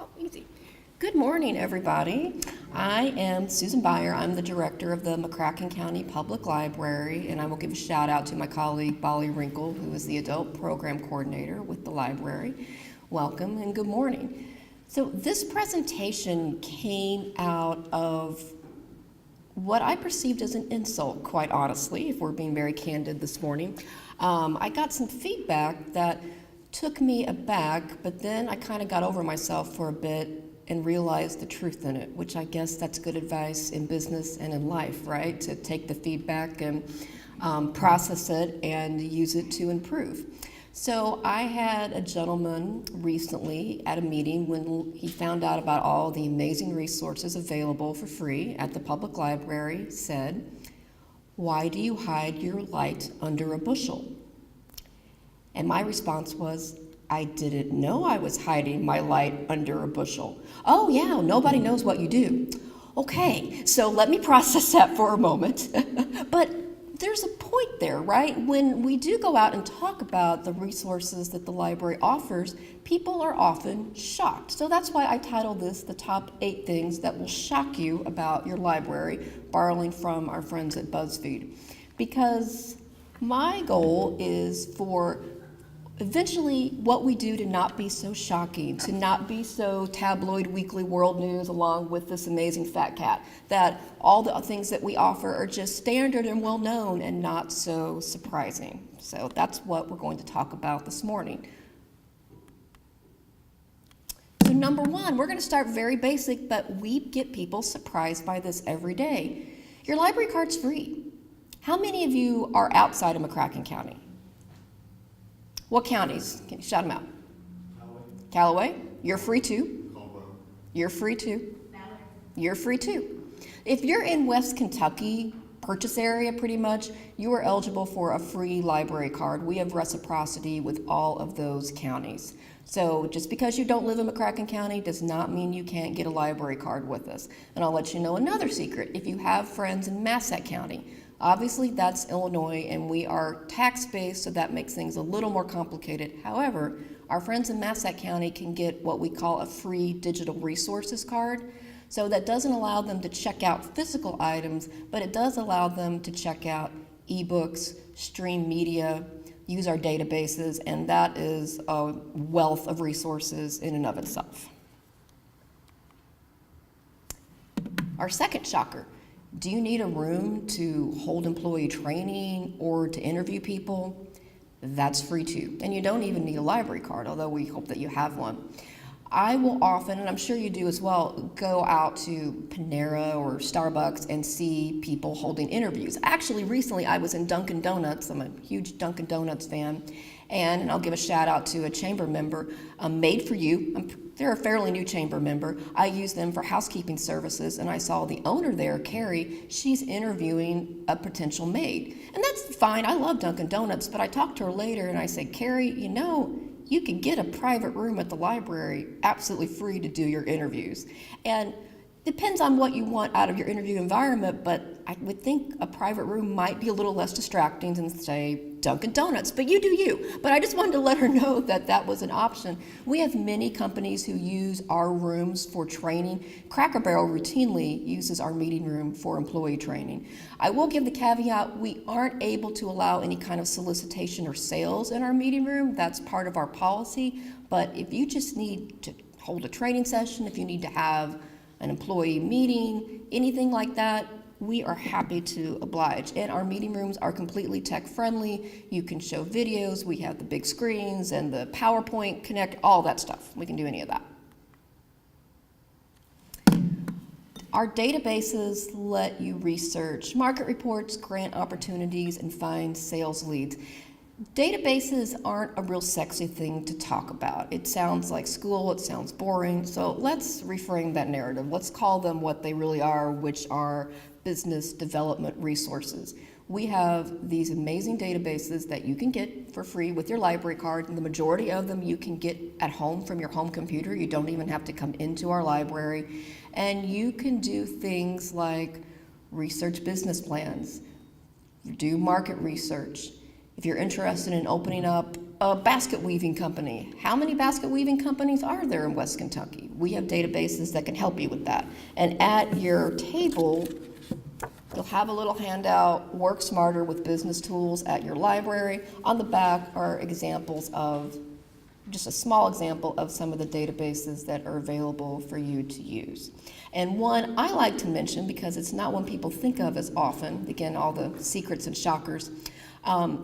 Oh, easy. Good morning, everybody. I am Susan Byer. I'm the director of the McCracken County Public Library, and I will give a shout out to my colleague, Bolly Wrinkle, who is the adult program coordinator with the library. Welcome and good morning. So this presentation came out of what I perceived as an insult, quite honestly, if we're being very candid this morning. I got some feedback that took me aback, but then I kind of got over myself for a bit and realized the truth in it, which I guess that's good advice in business and in life, right? To take the feedback and process it and use it to improve. So I had a gentleman recently at a meeting when he found out about all the amazing resources available for free at the public library said, "Why do you hide your light under a bushel?" And my response was, "I didn't know I was hiding my light under a bushel." "Oh yeah, nobody knows what you do." Okay, so let me process that for a moment. But there's a point there, right? When we do go out and talk about the resources that the library offers, people are often shocked. So that's why I titled this The Top 8 Things That Will Shock You About Your Library, borrowing from our friends at BuzzFeed. Because my goal is for eventually what we do to not be so shocking, to not be so tabloid weekly world news along with this amazing fat cat, that all the things that we offer are just standard and well known and not so surprising. So that's what we're going to talk about this morning. So number one, we're going to start very basic, but we get people surprised by this every day. Your library card's free. How many of you are outside of McCracken County? What counties? Can you shout them out? Callaway. You're free too. You're free too. You're free too. If you're in West Kentucky, purchase area pretty much, you are eligible for a free library card. We have reciprocity with all of those counties. So just because you don't live in McCracken County does not mean you can't get a library card with us. And I'll let you know another secret. If you have friends in Massac County, obviously that's Illinois and we are tax-based, so that makes things a little more complicated. However, our friends in Massac County can get what we call a free digital resources card. So that doesn't allow them to check out physical items, but it does allow them to check out ebooks, stream media, use our databases, and that is a wealth of resources in and of itself. Our second shocker. Do you need a room to hold employee training or to interview people? That's free too. And you don't even need a library card, although we hope that you have one. I will often, and I'm sure you do as well, go out to Panera or Starbucks and see people holding interviews. Actually, recently I was in Dunkin' Donuts. I'm a huge Dunkin' Donuts fan. And I'll give a shout out to a chamber member, Made for You. They're a fairly new chamber member. I use them for housekeeping services, and I saw the owner there, Carrie, she's interviewing a potential maid. And that's fine, I love Dunkin' Donuts, but I talked to her later and I said, "Carrie, you can get a private room at the library absolutely free to do your interviews." And depends on what you want out of your interview environment, but I would think a private room might be a little less distracting than, say, Dunkin' Donuts, but you do you. But I just wanted to let her know that that was an option. We have many companies who use our rooms for training. Cracker Barrel routinely uses our meeting room for employee training. I will give the caveat, we aren't able to allow any kind of solicitation or sales in our meeting room. That's part of our policy. But if you just need to hold a training session, if you need to have an employee meeting, anything like that, we are happy to oblige. And our meeting rooms are completely tech friendly. You can show videos. We have the big screens and the PowerPoint Connect, all that stuff. We can do any of that. Our databases let you research market reports, grant opportunities, and find sales leads. Databases aren't a real sexy thing to talk about. It sounds like school, it sounds boring, so let's reframe that narrative. Let's call them what they really are, which are business development resources. We have these amazing databases that you can get for free with your library card, and the majority of them you can get at home from your home computer. You don't even have to come into our library. And you can do things like research business plans, do market research. If you're interested in opening up A basket weaving company. How many basket weaving companies are there in West Kentucky? We have databases that can help you with that. And at your table, you'll have a little handout, Work Smarter with Business Tools at your library. On the back are examples of, just a small example of some of the databases that are available for you to use. And one I like to mention because it's not one people think of as often, again, all the secrets and shockers.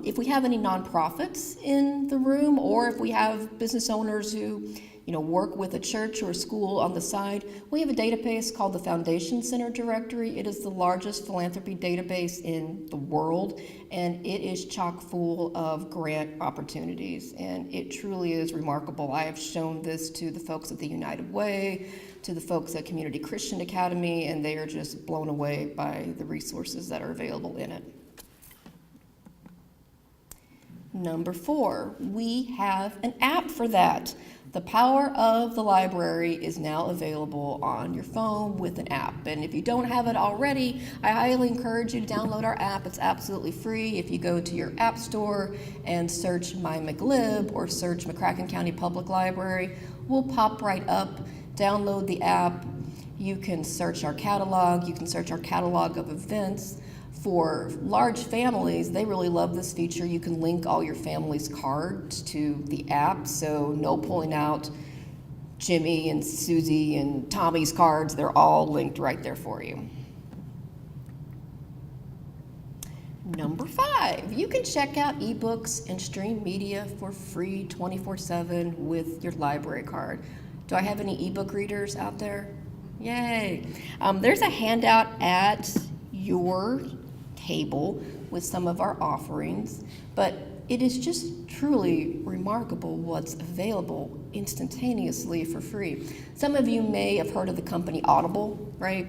If we have any nonprofits in the room, or if we have business owners who work with a church or a school on the side, we have a database called the Foundation Center Directory. It is the largest philanthropy database in the world, and it is chock full of grant opportunities, and it truly is remarkable. I have shown this to the folks at the United Way, to the folks at Community Christian Academy, and they are just blown away by the resources that are available in it. Number 4, we have an app for that. The Power of the Library is now available on your phone with an app. And if you don't have it already, I highly encourage you to download our app. It's absolutely free. If you go to your app store and search MyMcLib or search McCracken County Public Library, we'll pop right up. Download the app. You can search our catalog. You can search our catalog of events. For large families, they really love this feature. You can link all your family's cards to the app, so no pulling out Jimmy and Susie and Tommy's cards. They're all linked right there for you. Number 5, you can check out ebooks and stream media for free 24/7 with your library card. Do I have any ebook readers out there? Yay! There's a handout at your table with some of our offerings, but it is just truly remarkable what's available instantaneously for free. Some of you may have heard of the company Audible, right?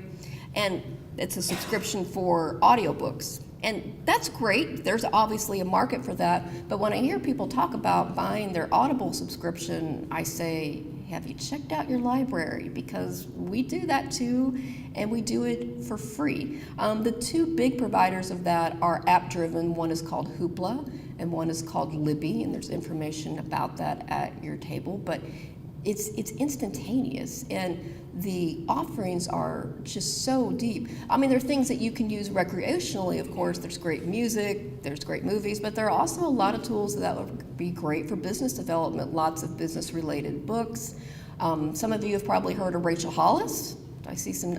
And it's a subscription for audiobooks. And that's great. There's obviously a market for that. But when I hear people talk about buying their Audible subscription, I say, have you checked out your library? Because we do that too, and we do it for free. The 2 big providers of that are app-driven. One is called Hoopla, and one is called Libby, and there's information about that at your table. But it's instantaneous, and the offerings are just so deep. I mean, there are things that you can use recreationally, of course. There's great music, there's great movies, but there are also a lot of tools that would be great for business development, lots of business-related books. Some of you have probably heard of Rachel Hollis. I see some.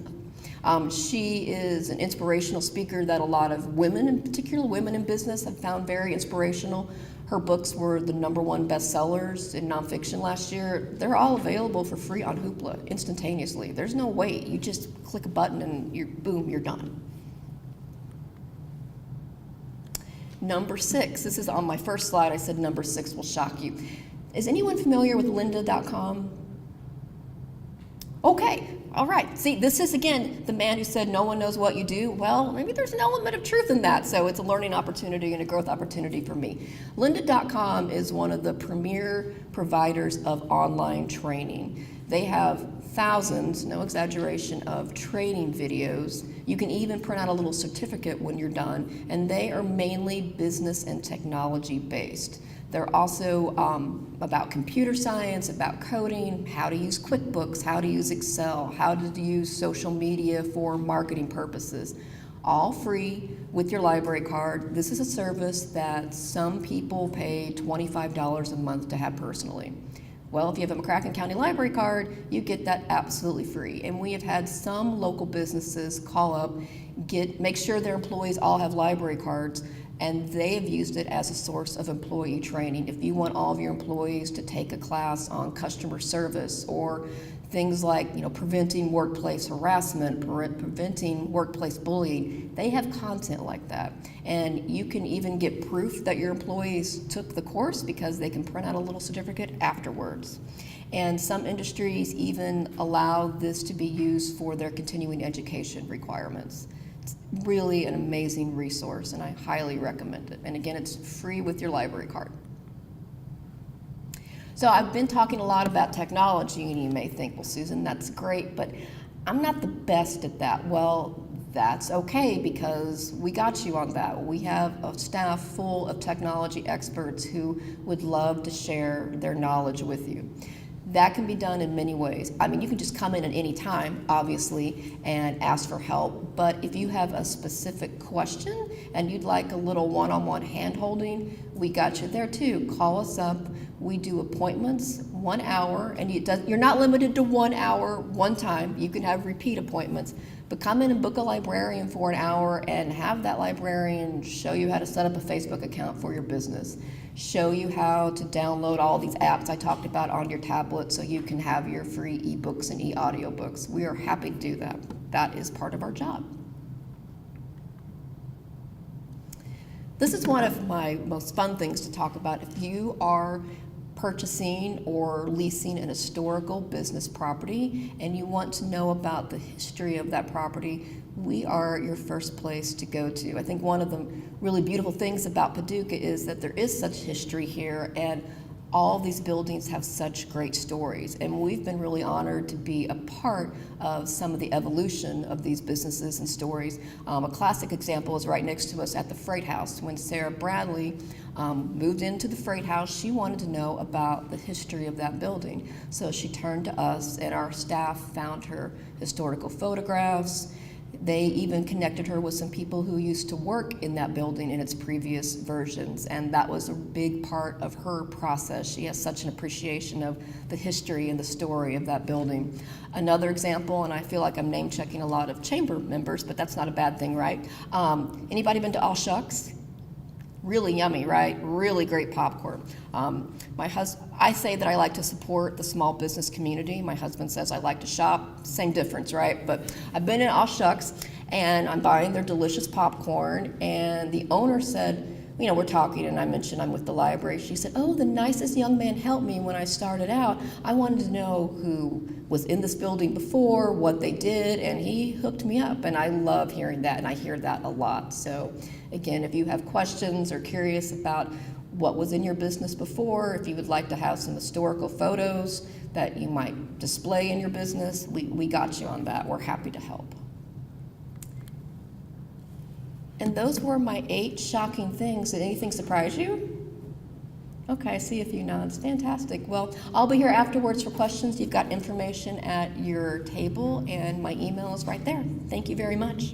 She is an inspirational speaker that a lot of women, in particular women in business, have found very inspirational. Her books were the #1 bestsellers in nonfiction last year. They're all available for free on Hoopla instantaneously. There's no wait. You just click a button and boom, you're done. Number 6, this is on my first slide. I said number 6 will shock you. Is anyone familiar with lynda.com? Okay, all right. See, this is, again, the man who said no one knows what you do. Well, maybe there's an element of truth in that, so it's a learning opportunity and a growth opportunity for me. Lynda.com is one of the premier providers of online training. They have thousands, no exaggeration, of training videos. You can even print out a little certificate when you're done, and they are mainly business and technology based. They're also about computer science, about coding, how to use QuickBooks, how to use Excel, how to use social media for marketing purposes. All free with your library card. This is a service that some people pay $25 a month to have personally. Well, if you have a McCracken County Library card, you get that absolutely free. And we have had some local businesses call up, make sure their employees all have library cards, and they have used it as a source of employee training. If you want all of your employees to take a class on customer service or things like preventing workplace harassment, preventing workplace bullying, they have content like that. And you can even get proof that your employees took the course because they can print out a little certificate afterwards. And some industries even allow this to be used for their continuing education requirements. It's really an amazing resource, and I highly recommend it. And again, it's free with your library card. So I've been talking a lot about technology, and you may think, well, Susan, that's great, but I'm not the best at that. Well, that's okay because we got you on that. We have a staff full of technology experts who would love to share their knowledge with you. That can be done in many ways. I mean, you can just come in at any time, obviously, and ask for help. But if you have a specific question and you'd like a little one-on-one hand-holding, we got you there too. Call us up. We do appointments 1 hour, and you're not limited to 1 hour, one time. You can have repeat appointments. But come in and book a librarian for an hour and have that librarian show you how to set up a Facebook account for your business, show you how to download all these apps I talked about on your tablet so you can have your free ebooks and e-audiobooks. We are happy to do that. That is part of our job. This is one of my most fun things to talk about. If you are purchasing or leasing an historical business property and you want to know about the history of that property, we are your first place to go to. I think one of the really beautiful things about Paducah is that there is such history here, and all these buildings have such great stories, and we've been really honored to be a part of some of the evolution of these businesses and stories. A classic example is right next to us at the Freight House. When Sarah Bradley moved into the Freight House, she wanted to know about the history of that building. So she turned to us, and our staff found her historical photographs. They even connected her with some people who used to work in that building in its previous versions, and that was a big part of her process. She has such an appreciation of the history and the story of that building. Another example, and I feel like I'm name checking a lot of chamber members, but that's not a bad thing, right? Anybody been to All Shucks? Really yummy, right? Really great popcorn. I say that I like to support the small business community. My husband says I like to shop. Same difference, right? But I've been in All Shucks, and I'm buying their delicious popcorn, and the owner said, you know, we're talking, and I mentioned I'm with the library. She said, oh, the nicest young man helped me when I started out. I wanted to know who was in this building before, what they did, and he hooked me up. And I love hearing that, and I hear that a lot. So again, if you have questions or curious about what was in your business before, if you would like to have some historical photos that you might display in your business, we got you on that. We're happy to help. And those were my 8 shocking things. Did anything surprise you? Okay, I see a few nods. Fantastic. Well, I'll be here afterwards for questions. You've got information at your table, and my email is right there. Thank you very much.